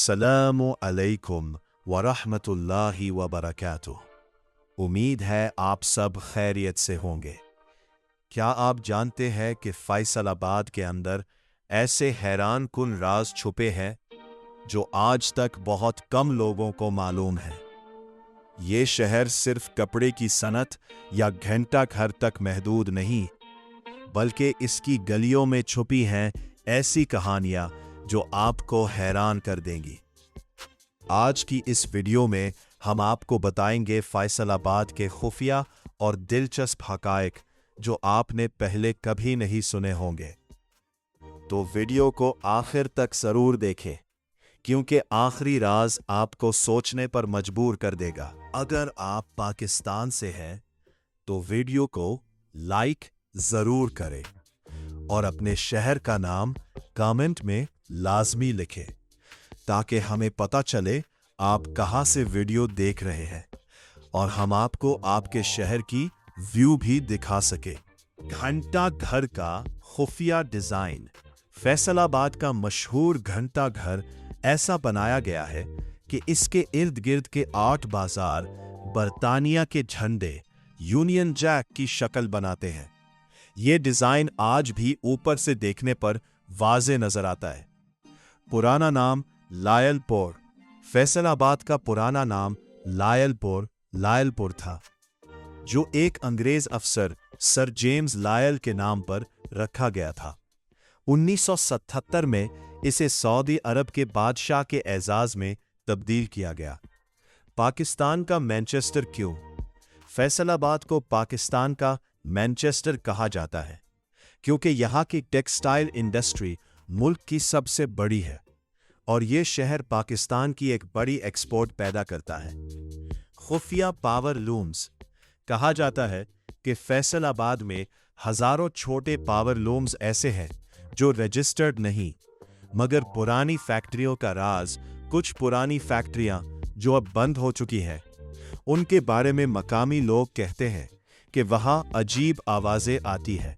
अस्सलामु अलैकुम वरहमतुल्लाहि वबरकातुह। उम्मीद है आप सब खैरियत से होंगे। क्या आप जानते हैं कि फैसलाबाद के अंदर ऐसे हैरान कुन राज छुपे हैं जो आज तक बहुत कम लोगों को मालूम है। ये शहर सिर्फ कपड़े की सनत या घंटा घर तक महदूद नहीं, बल्कि इसकी गलियों में छुपी हैं ऐसी कहानियां जो आपको हैरान कर देंगी। आज की इस वीडियो में हम आपको बताएंगे फैसलाबाद के खुफिया और दिलचस्प हकायक जो आपने पहले कभी नहीं सुने होंगे। तो वीडियो को आखिर तक जरूर देखें, क्योंकि आखिरी राज आपको सोचने पर मजबूर कर देगा। अगर आप पाकिस्तान से हैं तो वीडियो को लाइक जरूर करें और अपने शहर का नाम कमेंट में लाजमी लिखें, ताकि हमें पता चले आप कहां से वीडियो देख रहे हैं और हम आपको आपके शहर की व्यू भी दिखा सके। घंटा घर का खुफिया डिजाइन। फैसलाबाद का मशहूर घंटा घर ऐसा बनाया गया है कि इसके इर्द गिर्द के 8 बाजार बरतानिया के झंडे यूनियन जैक की शक्ल बनाते हैं। ये डिजाइन आज भी ऊपर से देखने पर वाज़े नजर आता है। पुराना नाम लायलपुर। फैसलाबाद का पुराना नाम लायलपुर था, जो एक अंग्रेज अफसर सर जेम्स लायल के नाम पर रखा गया था। 1977 में इसे सऊदी अरब के बादशाह के एजाज में तब्दील किया गया। पाकिस्तान का मैनचेस्टर क्यों? फैसलाबाद को पाकिस्तान का मैनचेस्टर कहा जाता है क्योंकि यहाँ की टेक्सटाइल इंडस्ट्री मुल्क की सबसे बड़ी है और ये शहर पाकिस्तान की एक बड़ी एक्सपोर्ट पैदा करता है। खुफिया पावर लूम्स। कहा जाता है कि फैसलाबाद में हजारों छोटे पावर लूम्स ऐसे हैं जो रजिस्टर्ड नहीं, मगर पुरानी फैक्ट्रियों का राज। कुछ पुरानी फैक्ट्रियां जो अब बंद हो चुकी हैं, उनके बारे में मकामी लोग कहते हैं कि वहां अजीब आवाजें आती है।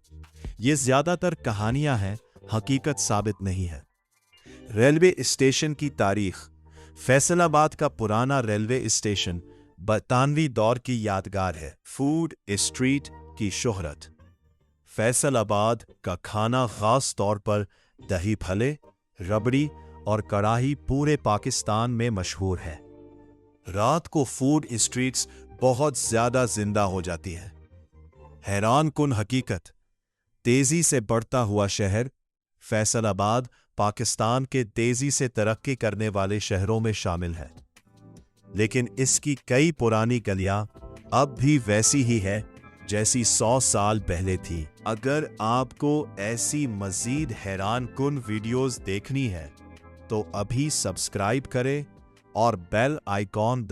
ये ज्यादातर कहानियां हैं, हकीकत साबित नहीं है। रेलवे स्टेशन की तारीख। फैसलाबाद का पुराना रेलवे स्टेशन बरतानवी दौर की यादगार है। फूड स्ट्रीट की शोहरत। फैसलाबाद का खाना खास तौर पर दही भल्ले, रबड़ी और कढ़ाई पूरे पाकिस्तान में मशहूर है। रात को फूड स्ट्रीट्स बहुत ज्यादा जिंदा हो जाती है। हैरान कुन हकीकत। तेजी से बढ़ता हुआ शहर। फैसलाबाद पाकिस्तान के तेजी से तरक्की करने वाले शहरों में शामिल है, लेकिन इसकी कई पुरानी गलियां अब भी वैसी ही है जैसी 100 साल पहले थी। अगर आपको ऐसी मजीद हैरान कुन वीडियोस देखनी है तो अभी सब्सक्राइब करें और बेल आइकॉन